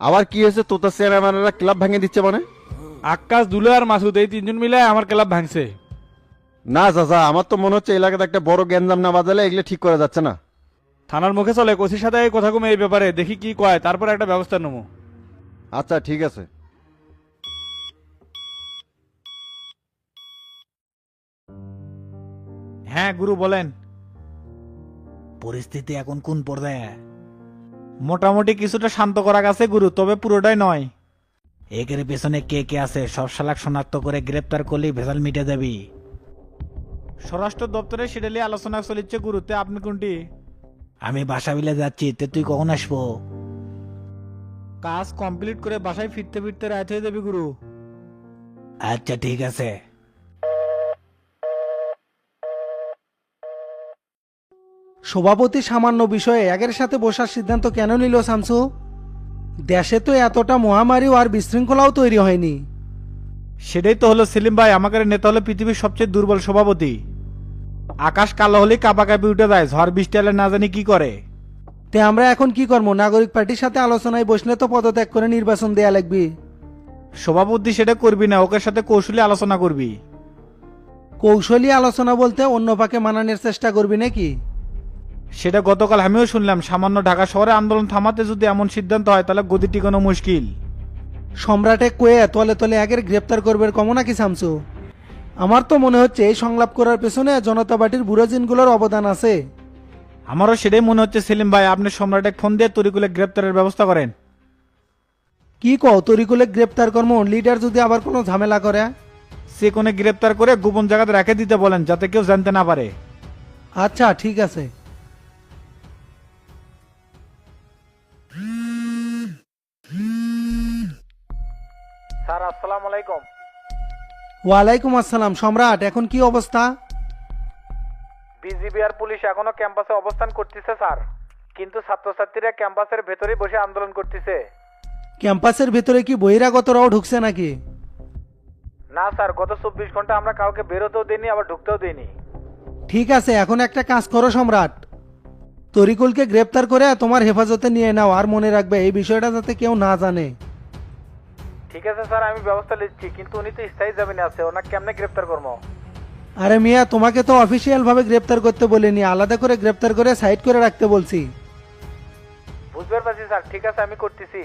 আবার কি হয়েছে? তোতা চেয়ারম্যানেরা ক্লাব ভেঙে দিচ্ছে মানে? আক্কাস, দুলে আর মাসুদ এই তিনজন মিলে আমার ক্লাব ভাঙছে। না চাচা, আমার তো মনে হচ্ছে এলাকাতে একটা বড় গ্যাঞ্জাম না বাজালে এগুলো ঠিক করা যাচ্ছে না। থানার মুখে চলে কোচির সাথে এই কথা কমে এই ব্যাপারে দেখি কি কয়, তারপর একটা ব্যবস্থা নেবো। আচ্ছা ঠিক আছে। হ্যাঁ গুরু বলেন। পরিস্থিতি এখন কোন পর্যায়ে? মোটামুটি কিছুটা শান্ত করা গেছে গুরু, তবে পুরোটাই নয়। একের পেছনে কে কে আছে সব শালাক শনাক্ত করে গ্রেপ্তার করলেই ভেজাল মিটে যাবি। স্বরাষ্ট্র দপ্তরে সেটা নিয়ে আলোচনা চলিচ্ছে গুরুতে, আপনি কোনটি? আমি বাসা বিলে যাচ্ছি, তে তুই কখন আসবো? কাজ কমপ্লিট করে বাসায় ফিরতে ফিরতে রাত হয়ে যাবে গুরু। আচ্ছা ঠিক আছে। সভাপতি সামান্য বিষয়ে একের সাথে বসার সিদ্ধান্ত কেন নিল শামসু? দেশে তো এতটা মহামারী আর বিশৃঙ্খলাও তৈরি হয়নি। সেটাই তো হলো সেলিম ভাই, আমাদের নেতা হলো পৃথিবীর সবচেয়ে দুর্বল সভাপতি। আকাশ কালো হলেই কাপা কাপি উঠে যায়, ঝড় বৃষ্টি এলে না জানি কি করে। তে আমরা এখন কি করবো? নাগরিক পার্টির সাথে আলোচনায় বসলে তো পদত্যাগ করে নির্বাচন দেয়া লাগবে। সভাপতি সেটা করবি না, ওকে সাথে কৌশলী আলোচনা করবি। কৌশলী আলোচনা বলতে অন্য পাকে মানানোর চেষ্টা করবি নাকি? সেটা গতকাল আমিও শুনলাম, সামান্য ঢাকা শহরে আন্দোলন থামাতে যদি এমন সিদ্ধান্ত হয় তাহলে গদি টিকানো মুশকিল। সম্রাটে কয়ে তলে তলে আগের গ্রেপ্তার করবে কমো নাকি শামসু? আমার তো মনে হচ্ছে এই সংলাপ করার পেছনে জনতা পার্টির বুড়ো জিনগুলোর অবদান আছে। আমারও সেটাই মনে হচ্ছে সেলিম ভাই, আপনি সম্রাটে ফোন দিয়ে তরিকুলে গ্রেপ্তারের ব্যবস্থা করেন। কি কও, তরিকুলে গ্রেপ্তার কর্ম লিডার যদি আবার কোনো ঝামেলা করে? সে কোনে গ্রেপ্তার করে গোপন জায়গাতে রেখে দিতে বলেন, যাতে কেউ জানতে না পারে। আচ্ছা ঠিক আছে। স্যার আসসালামু আলাইকুম। ওয়ালাইকুম আসসালাম। সম্রাট, এখন কি অবস্থা? বিজিবি আর পুলিশ এখনো ক্যাম্পাসে অবস্থান করতেছে স্যার, কিন্তু ছাত্রছাত্রীরা ক্যাম্পাসের ভেতরেই বসে আন্দোলন করতেছে। ক্যাম্পাসের ভিতরে কি বহিরাগতরাও ঢুকছে নাকি? না স্যার, গত 24 ঘন্টা আমরা কাউকে বেরোতেও দিইনি, আবার ঢুকতেও দিইনি। ঠিক আছে, এখন একটা কাজ করো সম্রাট, তরিকুলকে গ্রেপ্তার করে তোমার হেফাজতে নিয়ে নাও। আর মনে রাখবে এই বিষয়টা যাতে কেউ না জানে। ঠিক আছে স্যার, আমি ব্যবস্থা নিচ্ছি, কিন্তু উনি তো স্থায়ী জামিনে আছে, ওনাকে কেমনে গ্রেপ্তার করবো? আরে মিয়া, তোমাকে তো অফিসিয়াল ভাবে গ্রেপ্তার করতে বলিনি, আলাদা করে গ্রেপ্তার করে সাইড করে রাখতে বলছি। বুঝতে পারছি স্যার, ঠিক আছে আমি করতেছি।